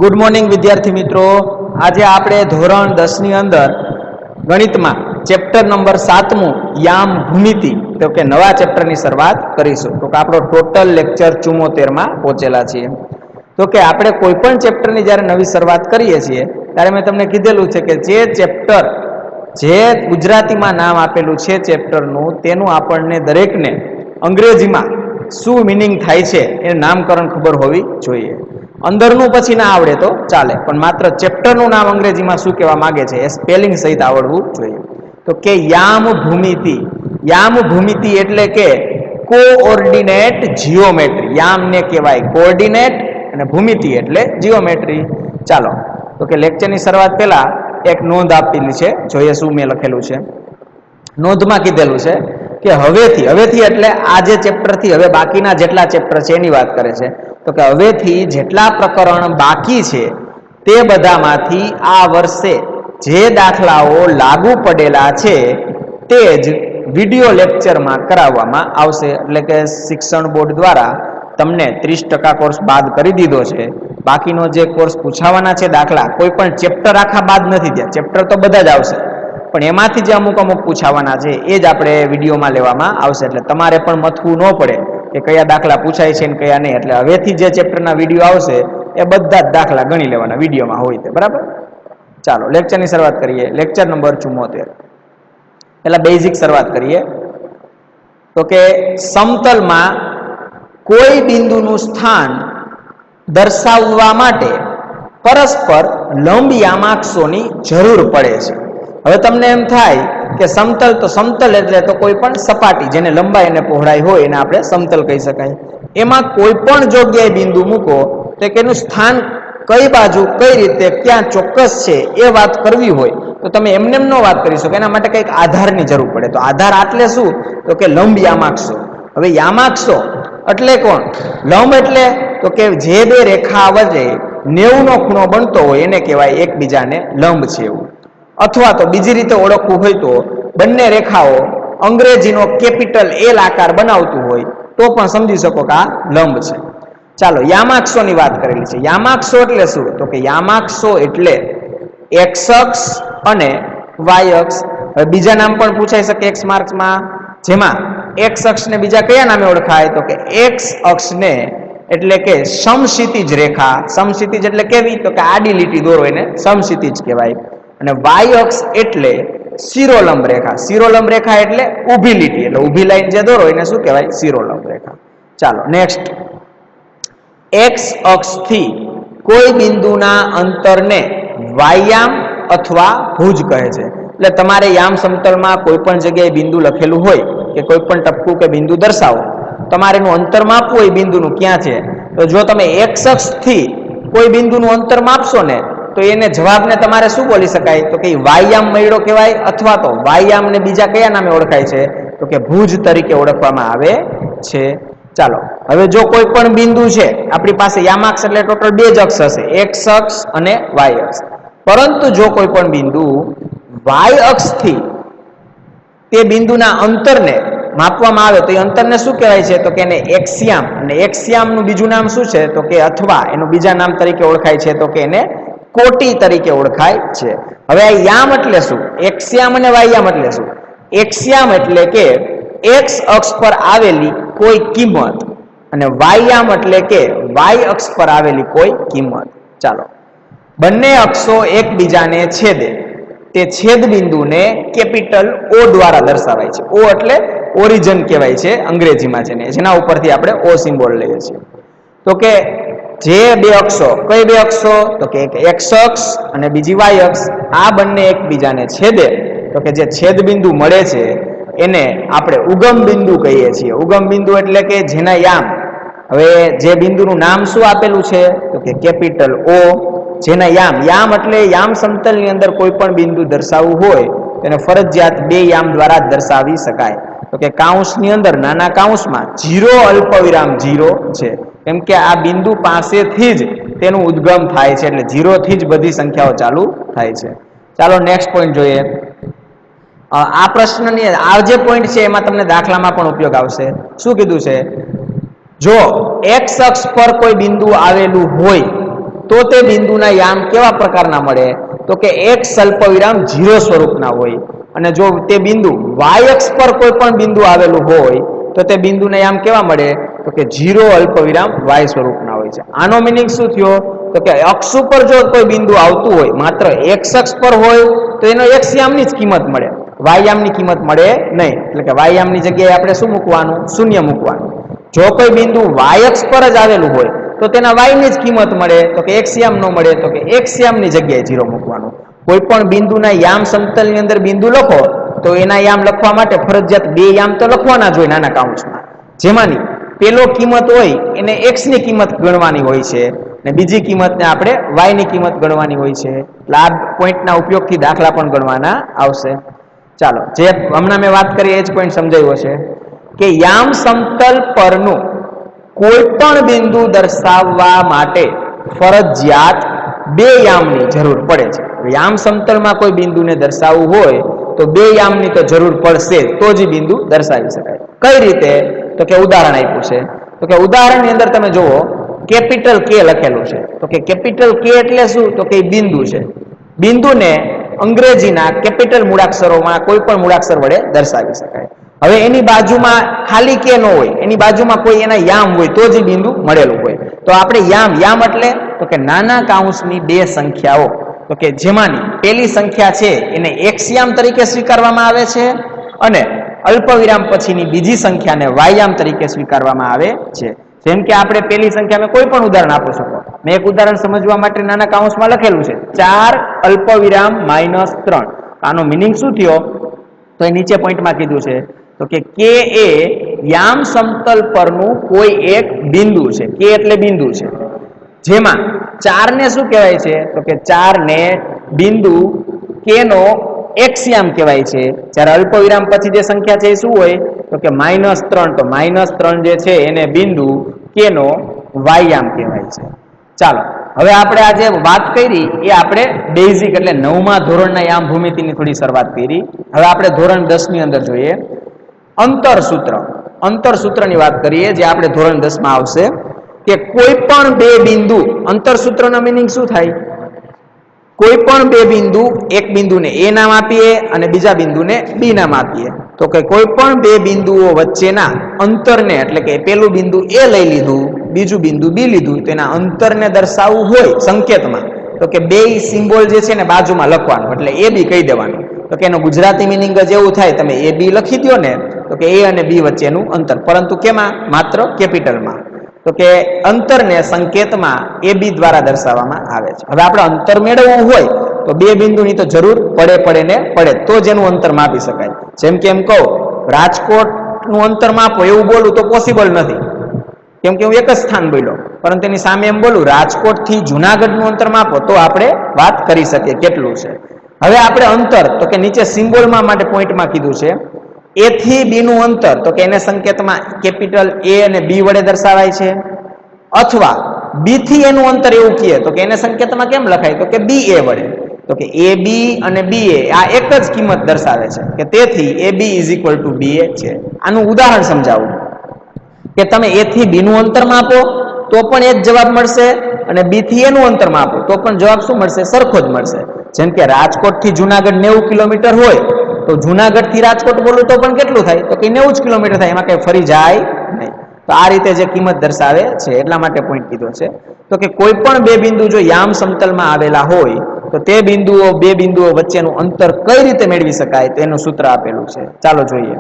Good morning વિદ્યાર્થી મિત્રો, આજે આપણે ધોરણ 10 ની અંદર ગણિતમાં ચેપ્ટર નંબર 7મું યામ ભૂમિતિ તો કે નવા ચેપ્ટરની શરૂઆત કરીશું. તો કે આપણો ટોટલ લેક્ચર 74 માં પહોંચેલા છીએ. તો કે આપણે કોઈ પણ ચેપ્ટરની જ્યારે નવી શરૂઆત કરીએ છીએ ત્યારે મેં તમને કીધેલું છે કે જે ચેપ્ટર જે ગુજરાતીમાં નામ આપેલું છે ચેપ્ટરનું તેનું આપણને દરેકને અંગ્રેજીમાં શું મિનિંગ થાય છે એનું નામકરણ ખબર હોવી જોઈએ. અંદરનું પછી ના આવડે તો ચાલે, પણ માત્ર ચેપ્ટરનું નામ અંગ્રેજીમાં શું કહેવા માંગે છે એ સ્પેલિંગ સહિત આવડવું જોઈએ. તો કે યામ ભૂમિતિ. યામ ભૂમિતિ એટલે કે કોઓર્ડિનેટ જીઓમેટ્રી. યામને કહેવાય કોઓર્ડિનેટ અને ભૂમિતિ એટલે જીઓમેટ્રી. ચાલો, તો કે લેક્ચરની શરૂઆત પહેલા એક નોંધ આપેલી છે, જોઈએ શું મેં લખેલું છે. નોંધમાં કીધેલું છે કે હવેથી એટલે આ જે ચેપ્ટરથી હવે બાકીના જેટલા ચેપ્ટર છે એની વાત કરે છે. તો કે હવેથી જેટલા પ્રકરણ બાકી છે તે બધામાંથી આ વર્ષે જે દાખલાઓ લાગુ પડેલા છે તે જ વિડીયો લેક્ચરમાં કરાવવામાં આવશે. એટલે કે શિક્ષણ બોર્ડ દ્વારા તમને 30% કોર્સ બાદ કરી દીધો છે. બાકીનો જે કોર્સ પૂછાવાના છે દાખલા, કોઈ પણ ચેપ્ટર આખા બાદ નથી થયા, ચેપ્ટર તો બધા જ આવશે, પણ એમાંથી જે અમુક પૂછાવાના છે એ જ આપણે વિડીયોમાં લેવામાં આવશે. એટલે તમારે પણ મથવું ન પડે કે કયા દાખલા પૂછાય છે ને કયા નહીં. એટલે હવેથી જે ચેપ્ટરના વિડીયો આવશે એ બધા જ દાખલા ગણી લેવાના વિડીયોમાં હોય તે, બરાબર. ચાલો લેક્ચરની શરૂઆત કરીએ. Lecture number 74. પહેલા બેઝિક શરૂઆત કરીએ. તો કે સમતલમાં કોઈ બિંદુનું સ્થાન દર્શાવવા માટે પરસ્પર લંબ યામાક્ષોની જરૂર પડે છે. હવે તમને એમ થાય કે સમતલ, તો સમતલ એટલે તો કોઈ પણ સપાટી જેને લંબાઈ અને પહોળાઈ હોય એને આપણે સમતલ કહી શકાય. એમાં કોઈ પણ જગ્યાએ બિંદુ મૂકો તો કે એનું સ્થાન કઈ બાજુ, કઈ રીતે, ક્યાં ચોક્કસ છે એ વાત કરવી હોય તો તમે એમને ન વાત કરી શકો. એના માટે કંઈક આધારની જરૂર પડે. તો આધાર એટલે શું? તો કે લંબ યામાક્ષો. હવે યામાક્ષો એટલે કોણ? લંબ એટલે તો કે જે બે રેખા વચ્ચે 90 નો ખૂણો બનતો હોય એને કહેવાય એકબીજાને લંબ છે એવું. અથવા તો બીજી રીતે ઓળખવું હોય તો બંને રેખાઓ અંગ્રેજીનો કેપિટલ એલ આકાર બનાવતું હોય તો પણ સમજી શકો કે આ લંબ છે. ચાલો યામાક્ષોની વાત કરેલી છે. યામાક્ષો એટલે શું? તો કે યામાક્ષો એટલે એક્સ અક્ષ અને વાય અક્ષ. હવે બીજા નામ પણ પૂછાઈ શકે એક્સ માર્ક્સમાં, જેમાં એક્સ અક્ષને બીજા કયા નામે ઓળખાય? તો કે એક્સ અક્ષને એટલે કે સમક્ષિતિજ રેખા. સમક્ષિતિજ એટલે કેવી? તો કે આડી લીટી દોરો એને સમક્ષિતિજ કહેવાય. અને વાય અક્ષ એટલે શિરોલંબ રેખા. શિરોલંબ રેખા એટલે ઊભી લીટી, એટલે ઊભી લાઈન જે દોરો એને શું કહેવાય? શિરોલંબ રેખા. ચાલો નેક્સ્ટ. એક્સ અક્ષથી કોઈ બિંદુના અંતરને વાયામ અથવા ભુજ કહે છે. એટલે તમારે યામ સમતલમાં કોઈ પણ જગ્યાએ બિંદુ લખેલું હોય કે કોઈ પણ ટપકું કે બિંદુ દર્શાવો, તમારે એનું અંતર માપવું હોય બિંદુનું ક્યાં છે. તો જો તમે એક્સ અક્ષથી કોઈ બિંદુનું અંતર માપશો ને તો એને જવાબને તમારે શું બોલી શકાય? તો કે વાયામ મળ્યો કહેવાય, અથવા તો વાયામને બીજા કયા નામે ઓળખાય છે? તો કે ભુજ તરીકે ઓળખવામાં આવે છે. ચાલો હવે જો કોઈ પણ બિંદુ છે આપણી પાસે, યામાક્ષ એટલે ટોટલ 2 જ અક્ષ હશે, એક્સ અક્ષ અને વાય અક્ષ. પરંતુ જો કોઈ પણ બિંદુ વાય અક્ષથી તે બિંદુના અંતરને માપવામાં આવે તો એ અંતરને શું કહેવાય છે? તો કે એને એક્સિયામ. અને એક્સિયામનું બીજું નામ શું છે? તો કે અથવા એનું બીજા નામ તરીકે ઓળખાય છે તો કે એને કોટી તરીકે ઓળખાય છે. હવે આ યામ એટલે શું? એક્સિયામ અને વાયામ એટલે શું? એક્સિયામ એટલે કે એક્સ અક્ષ પર આવેલી કોઈ કિંમત, અને વાયામ એટલે કે વાય અક્ષ પર આવેલી કોઈ કિંમત. ચાલો, બંને અક્ષો એકબીજાને છેદે તે છેદ બિંદુને કેપિટલ ઓ દ્વારા દર્શાવાય છે. ઓ એટલે ઓરિજિન કહેવાય છે અંગ્રેજીમાં છે, જેના ઉપરથી આપણે ઓ સિમ્બોલ લઈએ છીએ. તો કે જે બે અક્ષો, કઈ બે અક્ષો? તો કે એક એક્સ અક્ષ અને બીજી વાય અક્ષ, આ બંને એકબીજાને છેદે તો કે જે છેદ બિંદુ મળે છે એને આપણે ઉગમ બિંદુ કહીએ છીએ. ઉગમ બિંદુ એટલે કે જેના યામ, હવે જે બિંદુનું નામ શું આપેલું છે? તો કે કેપિટલ ઓ. જેના યામ, યામ એટલે યામ સમતલની અંદર કોઈ પણ બિંદુ દર્શાવવું હોય તેને ફરજિયાત 2 યામ દ્વારા જ દર્શાવી શકાય. તો કે કાઉન્સની અંદર નાના કાઉન્સમાં 0 અલ્પવિરામ 0 છે, કેમ કે આ બિંદુ પાસેથી જ તેનું ઉદ્ગમ થાય છે, એટલે 0 થી જ બધી સંખ્યાઓ ચાલુ થાય છે. ચાલો નેક્સ્ટ પોઈન્ટ જોઈએ. આ પ્રશ્નની આ જે પોઈન્ટ છે એમાં તમને દાખલામાં પણ ઉપયોગ આવશે. શું કીધું છે? જો એક્સ અક્ષ પર કોઈ બિંદુ આવેલું હોય તો તે બિંદુના યામ કેવા પ્રકારના મળે? તો કે x અલ્પવિરામ 0 સ્વરૂપના હોય. અને જો તે બિંદુ y અક્ષ પર કોઈ પણ બિંદુ આવેલું હોય તો તે બિંદુના યામ કેવા મળે? તો કે 0 અલ્પવિરામ y સ્વરૂપના હોય છે. આનો મિનિંગ શું થયો? તો કે અક્ષ ઉપર જો કોઈ બિંદુ આવતું હોય, માત્ર x અક્ષ પર હોય તો એનો x યામની જ કિંમત મળે, y યામની કિંમત મળે નહીં. એટલે કે y યામની જગ્યાએ આપણે શું મૂકવાનું? શૂન્ય મૂકવાનું. જો કોઈ બિંદુ y અક્ષ પર જ આવેલું હોય તો તેના y ની જ કિંમત મળે, તો કે x યામ ન મળે, તો કે x યામની જગ્યાએ 0 મૂકવાનું. કોઈ પણ બિંદુના યામ સમતલની અંદર બિંદુ લખો તો એના યામ લખવા માટે ફરજિયાત બે યામ તો લખવાના જ હોય નાના કાઉન્સમાં, જેમાંની પેલો કિંમત હોય એને x ની કિંમત ગણવાની હોય છે અને બીજી કિંમતને આપણે y ની કિંમત ગણવાની હોય છે. એટલે આ પોઈન્ટના ઉપયોગથી દાખલા પણ ગણવાના આવશે. ચાલો, જે હમણાં મેં વાત કરી એ જ પોઈન્ટ સમજાયો છે કે યામ સમતલ પરનું કોઈ પણ બિંદુ દર્શાવવા માટે ફરજિયાત બે યામની જરૂર પડે છે. યામ સમતલમાં કોઈ બિંદુને દર્શાવવું હોય તો બે યામની તો જરૂર પડશે, તો જ બિંદુ દર્શાવી શકાય. કઈ રીતે? તો કે ઉદાહરણ આપ્યું છે. તો કે ઉદાહરણની અંદર તમે જુઓ કેપિટલ K લખેલું છે. તો કે કેપિટલ K એટલે શું? તો કે બિંદુ છે. બિંદુને અંગ્રેજીના કેપિટલ મૂળાક્ષરોમાં કોઈ પણ મૂળાક્ષર વડે દર્શાવી શકાય. હવે એની બાજુમાં ખાલી K ન હોય, એની બાજુમાં કોઈ એના યામ હોય તો જ બિંદુ મળેલું હોય. તો આપણે યામ એટલે તો કે નાના કાઉન્સની બે સંખ્યાઓ, તો કે જેમાંની પેલી સંખ્યા છે એને x યામ તરીકે સ્વીકારવામાં આવે છે અને અલ્પવિરામ પછીની બીજી સંખ્યાને y યામ તરીકે સ્વીકારવામાં આવે છે. જેમ કે આપણે પેલી સંખ્યામાં કોઈ પણ ઉદાહરણ આપી શકો. મેં એક ઉદાહરણ સમજવા માટે નાના કાઉન્સમાં લખેલું છે 4 અલ્પવિરામ -3. આનો મિનિંગ શું થયો? તો એ નીચે પોઈન્ટમાં કીધું છે તો કે K એ યામ સમતલ પરનું કોઈ એક બિંદુ છે. K એટલે બિંદુ છે, જેમાં 4 ને શું કહેવાય છે? તો કે 4 ને બિંદુ K નો x યામ કહેવાય છે. જ્યારે અલ્પવિરામ પછી જે સંખ્યા છે એ શું હોય? તો કે -3. તો -3 જે છે એને બિંદુ K નો y યામ કહેવાય છે. ચાલો, હવે આપણે આજે વાત કરી એ આપણે બેઝિક એટલે 9મા ધોરણના યામ ભૂમિતિની થોડી શરૂઆત કરી. હવે આપણે ધોરણ 10 ની અંદર જોઈએ અંતરસૂત્રની વાત કરીએ, જે આપણે ધોરણ 10 માં આવશે કે કોઈ પણ બે બિંદુ, અંતરસૂત્રનો મિનિંગ શું થાય? કોઈ પણ બે બિંદુ, એક બિંદુને A નામ આપીએ અને બીજા બિંદુને B નામ આપીએ, તો કે કોઈ પણ બે બિંદુઓ વચ્ચેના અંતરને, એટલે કે પેલું બિંદુ A લઈ લીધું, બીજું બિંદુ B લીધું, તો એના અંતરને દર્શાવવું હોય સંકેતમાં, તો કે બે સિમ્બોલ જે છે ને બાજુમાં લખવાનું, એટલે AB કહી દેવાનું. તો કે એનું ગુજરાતી મિનિંગ જ એવું થાય, તમે AB લખી દો ને તો કે A અને B વચ્ચેનું અંતર, પરંતુ કેમાં? માત્ર કેપિટલમાં. તો કે અંતરને સંકેતમાં AB દ્વારા દર્શાવવામાં આવે છે. હવે આપણે અંતર મેળવવું હોય તો બે બિંદુની તો જરૂર પડે તો જ એનું અંતર માપી શકાય. જેમ કે એમ કહું રાજકોટનું અંતર માપો એવું બોલું તો પોસિબલ નથી, કેમ કે હું એક જ સ્થાન બોલ્યો, પરંતુ એની સામે એમ બોલું રાજકોટથી જુનાગઢનું અંતર માપો તો આપણે વાત કરી શકીએ કેટલું છે. હવે આપણે અંતર, તો કે નીચે સિમ્બોલમાં માટે પોઈન્ટમાં કીધું છે A થી B નું અંતર, તો કે એને સંકેતમાં કેપિટલ A અને B વડે દર્શાવાય છે, અથવા B થી A નું અંતર એવું કહે તો કે એને સંકેતમાં કેમ લખાય? તો કે BA વડે. તો કે AB અને BA આ એક જ કિંમત દર્શાવે છે કે તેથી AB = BA છે. આનું ઉદાહરણ સમજાવું કે તમે A થી B નું અંતર માપો તો પણ એક જવાબ મળશે અને B થી A નું અંતર માપો તો પણ જવાબ શું મળશે? સરખો જ મળશે. જેમ કે રાજકોટથી જુનાગઢ 90 કિલોમીટર હોય તો જુનાગઢથી રાજકોટ બોલું તો પણ કેટલું થાય? તો કે 90 જ કિલોમીટર થાય, એમાં કઈ ફરી જાય નહીં. તો આ રીતે જે કિંમત દર્શાવે છે એટલા માટે પોઈન્ટ કીધો છે. તો કે કોઈ પણ બે બિંદુ જો યામ સમતલમાં આવેલા હોય તો તે બે બિંદુઓ વચ્ચેનું અંતર કઈ રીતે મેળવી શકાય? તો એનું સૂત્ર આપેલું છે. ચાલો જોઈએ.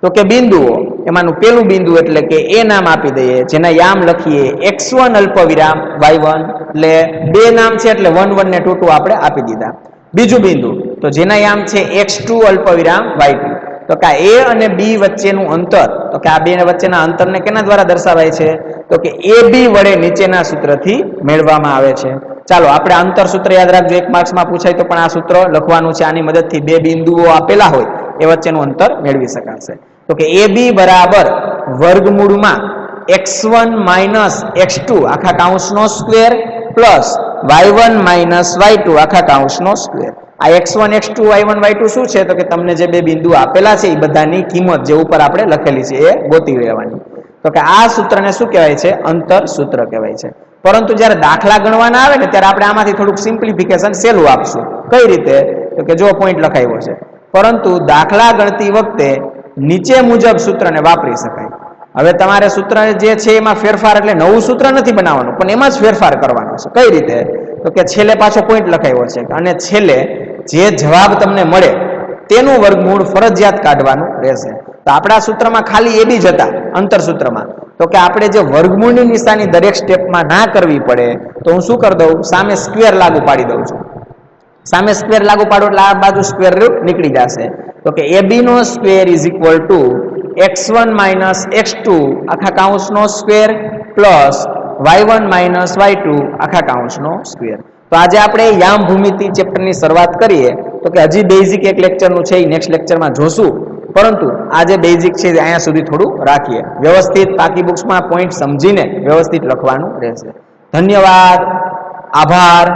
તો કે બિંદુઓ, એમાંનું પેલું બિંદુ એટલે કે A નામ આપી દઈએ, જેના યામ લખીએ x1 અલ્પવિરામ y1, એટલે બે નામ છે એટલે 1 1 ને 2 2 આપણે આપી દીધા. બીજું બિંદુ તો જેના યામ છે x2 અલ્પવિરામ y2, તો કે A અને B વચ્ચેનું અંતર, તો કે આ બે વચ્ચેના અંતરને કેના દ્વારા દર્શાવાય છે? તો કે AB વડે નીચેના સૂત્રથી મેળવવામાં આવે છે. ચાલો આપણે અંતર સૂત્ર યાદ રાખજો, એક માર્ક્સમાં પૂછાય તો પણ આ સૂત્ર લખવાનું છે. આની મદદથી બે બિંદુઓ આપેલા હોય એ વચ્ચેનું અંતર મેળવી શકાશે. તો કે AB બરાબર વર્ગમૂળમાં x1 - x2 આખા કૌંસનો સ્ક્વેર પ્લસ y1 - y2 આખા કૌંસનો સ્ક્વેર. આ x1 x2 y1 y2 શું છે? તો કે તમને જે બે બિંદુ આપેલા છે એ બધાની કિંમત જે ઉપર આપણે લખેલી છે એ ગોતી લેવાની. તો કે આ સૂત્રને શું કહેવાય છે? અંતર સૂત્ર કહેવાય છે. પરંતુ જ્યારે દાખલા ગણવાના આવે ને ત્યારે આપણે આમાંથી થોડુંક સિમ્પ્લિફિકેશન સહેલું આપશું. કઈ રીતે? તો કે જો પોઈન્ટ લખાયો છે, પરંતુ દાખલા ગણતી વખતે નીચે મુજબ સૂત્રને વાપરી શકાય. હવે તમારે સૂત્ર જે છે એમાં ફેરફાર, એટલે નવું સૂત્ર નથી બનાવવાનું, પણ એમાં જ ફેરફાર કરવાનો છે. કઈ રીતે? તો કે છેલ્લે પાછો પોઈન્ટ લખાયો છે અને છેલ્લે જે જવાબ તમને મળે તેનું વર્ગમૂળ ફરજિયાત કાઢવાનું રહેશે. તો આપણા સૂત્રમાં ખાલી એ બી જ હતા અંતર સૂત્રમાં, તો કે આપણે જે વર્ગમૂળની નિશાની દરેક સ્ટેપમાં ના કરવી પડે, તો હું શું કરી દઉં, સામે સ્ક્વેર લાગુ પાડી દઉં છું. સામે સ્ક્વેર લાગુ પાડો એટલે આ બાજુ સ્ક્વેર રૂટ નીકળી જશે. તો કે AB નો square is equal to x1 minus x2 આખા કાઉન્સનો square plus y1 minus y2 આખા કાઉન્સનો સ્ક્વેર. તો આજે આપણે યામ ભૂમિતિ ચેપ્ટરની શરૂઆત કરીએ. તો કે હજી બેઝિક એક લેક્ચરનું છે, એ નેક્સ્ટ લેક્ચરમાં જોશું, પરંતુ આ જે બેઝિક છે અહીંયા સુધી થોડું રાખીએ. વ્યવસ્થિત બાકી બુક્સમાં પોઈન્ટ સમજીને વ્યવસ્થિત લખવાનું રહેશે. ધન્યવાદ, આભાર.